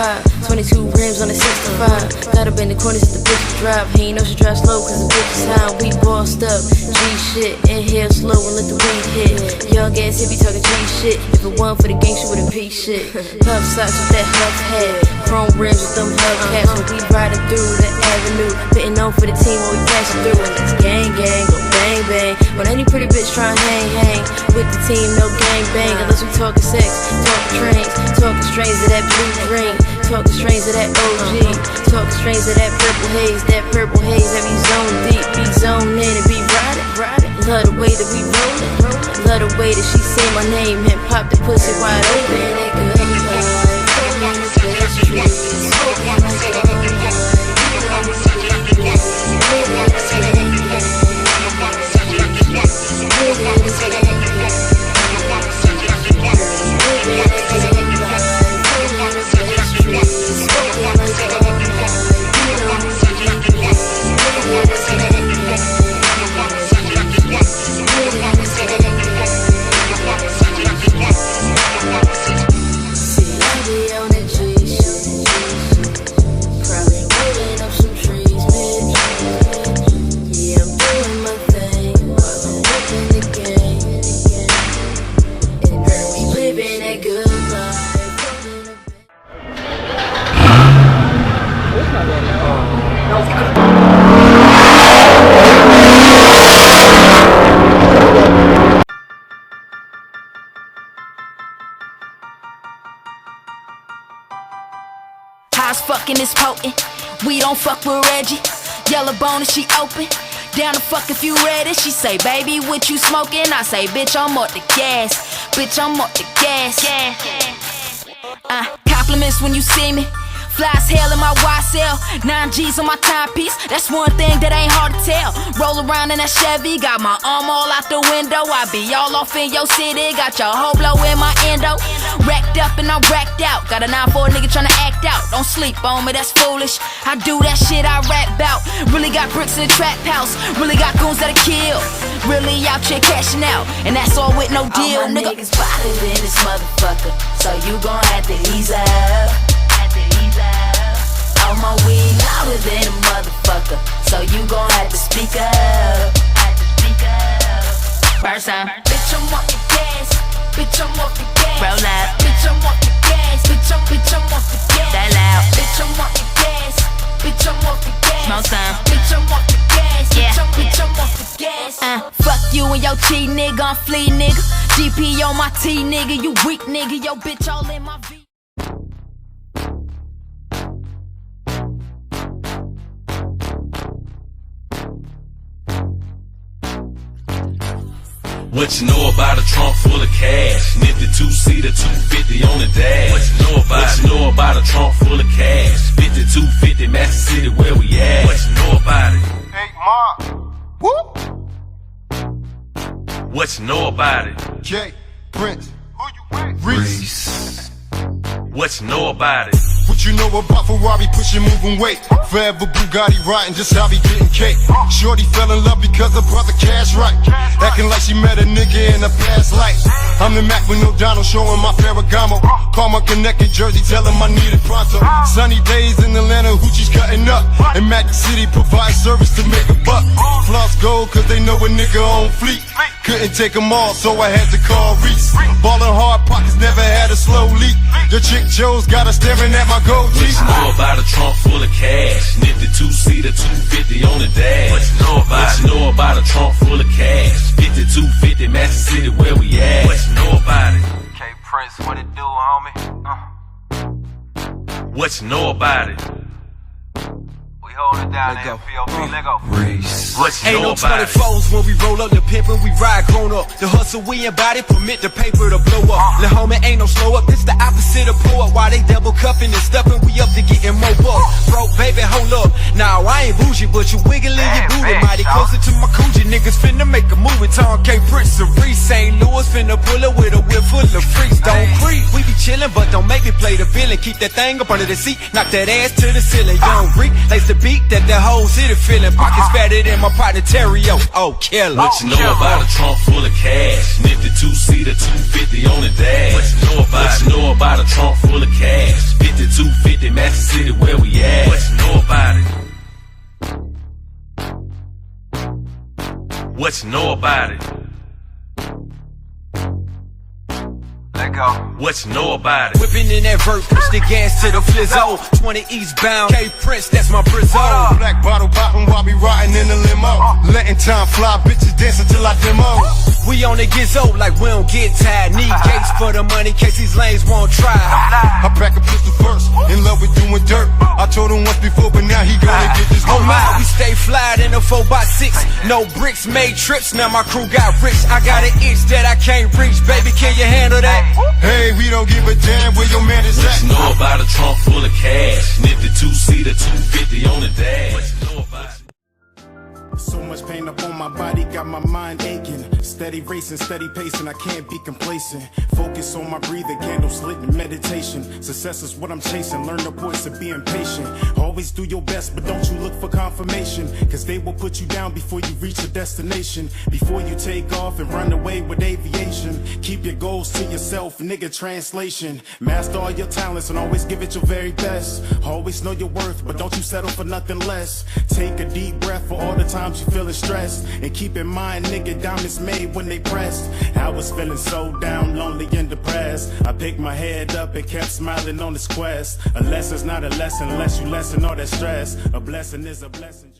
5. 22 rims on the 65. Got up in the corners of the bitch drive. He ain't know she drive slow cause the bitch is high. We bossed up, G shit. Inhale slow and let the weed hit. Young ass hippie talking G shit. If it wasn't for the gang, she wouldn't be shit. Puff socks with that huff hat. Chrome rims with them hubcaps. When we riding through the avenue, fitting on for the team when we passing through. And it's gang gang, go bang bang. When any pretty bitch try hang with the team, no gang bang. Unless we talking sex, talking trains, talking strains of that blue drink, talking strains of that OG, talking strains of that purple haze that be zone deep, be zoned in and be riding. Love the way that we rollin', love the way that she say my name and pop the pussy wide open. That good life, on the best streets. Fucking is potent. We don't fuck with Reggie. Yellow bone and she open. Down the fuck if you ready. She say, baby, what you smoking? I say, bitch, I'm off the gas. Bitch, I'm off the gas. Compliments when you see me. Fly as hell in my YSL, 9 G's on my timepiece. That's one thing that ain't hard to tell. Roll around in that Chevy, got my arm all out the window. I be all off in your city, got your whole blow in my endo. Racked up and I'm racked out. Got a 9-4 nigga tryna act out. Don't sleep on me, that's foolish. I do that shit I rap bout. Really got bricks in the trap house. Really got goons that'll kill. Really out here cashing out, and that's all with no deal, all my nigga. Niggas bother than this motherfucker, so you gon' have to ease up. All my weed louder than a motherfucker, so you gon' have to speak up. First time. Bitch, I'm off the gas. Bitch, I'm off the gas. Roll up. Bitch, I'm off the gas. Bitch, I'm off the gas. That loud. Bitch, I'm off the gas. Bitch, I'm off the gas. Smoke some. Bitch, I'm off the gas. Yeah. Bitch, I'm off the gas. Fuck you and your cheat nigga, I'm flea nigga. GP on my T nigga, you weak nigga. Yo bitch all in my V. What you know about a trunk full of cash? Nifty 2-seater, 250 on the dash. What you know about a trunk full of cash? 5250 Master City, where we at? What you know about it? Hey, Ma. Whoop. What you know about it? Jay, Prince. Who you with? Reese. What you know about it? What you know about Ferrari pushing moving weight? Forever Bugatti riding, just how he getting cake. Shorty fell in love because her brother cash right. Acting like she met a nigga in a past life. I'm the Mac with no Donald, showing my Ferragamo. Karma connected jersey, tell him I need it pronto. Sunny days in Atlanta, hoochie's cutting up. And Mac City provides service to make a buck. Floss gold cause they know a nigga on fleet. Couldn't take them all, so I had to call Reese. Ballin' hard, pockets never had a slow leak. Your chick Joe's got her staring at my gold teeth. What you know about a trunk full of cash? Nifty 2-seater, 250 on the dash. What you know about a trunk full of cash? 5250 Master City, where we at? What you know about it? Okay, Prince, what it do, homie? What you know about it? We hold it down there, POP, let go. What you Ain't know no about it? 24s when we roll up the pimpin', we ride grown up. The hustle we embody permit the paper to blow up. The homie ain't no slow up, this the opposite of pull up. While they double cupping and stuffing, we up to getting more buck. Bro, baby, hold up. Now I ain't bougie, but you wiggling your booty. Mighty closer to my coochie, niggas finna make a movie. Tom K. Prince of Reese, St. Louis finna pull up with a whip full of freaks. Don't creep, we be chillin', but don't make me play the villain. Keep that thing up under the seat, knock that ass to the ceiling. Young Reek, lace the beat that the whole city feeling. Pockets fatter than my partner Terrio. Oh, killer. What you know about a trunk full of cash? Nifty 2-seater, 250 on the dash. What you know about a trunk full of cash? 5250 city where we at. What you know about it? What you know about it? Let go. What you know about it? Whipping in that vert, push the gas to the flizzo. 20 eastbound, K Prince, that's my brizzo. Black bottle poppin' while we riding in the limo. Letting time fly, bitches dancing till I demo. We on the gizzo like we don't get tired. Need gates for the money, case these lanes won't try. I pack a pistol first, in love with doing dirt. I told him once before, but now he gonna get this Oh work. my, we stay fly in a 4x6. No bricks, made trips, now my crew got rich. I got an itch that I can't reach, baby, can you handle that? Hey, we don't give a damn where your man is What at. you know about a trunk full of cash? Nifty two-seater, 250 on the dash. What you know about it? So much pain up on my body, got my mind aching. Steady racing, steady pacing, I can't be complacent. Focus on my breathing, candles lit in meditation. Success is what I'm chasing, learn the voice of being patient. Always do your best, but don't you look for confirmation, cause they will put you down before you reach the destination. Before you take off and run away with aviation, keep your goals to yourself, nigga, translation. Master all your talents and always give it your very best. Always know your worth, but don't you settle for nothing less. Take a deep breath for all the times you feeling stressed, and keep in mind, nigga, diamonds made when they pressed. I was feeling so down, lonely and depressed. I picked my head up and kept smiling on this quest. A lesson's not a lesson unless you lessen all that stress. A blessing is a blessing.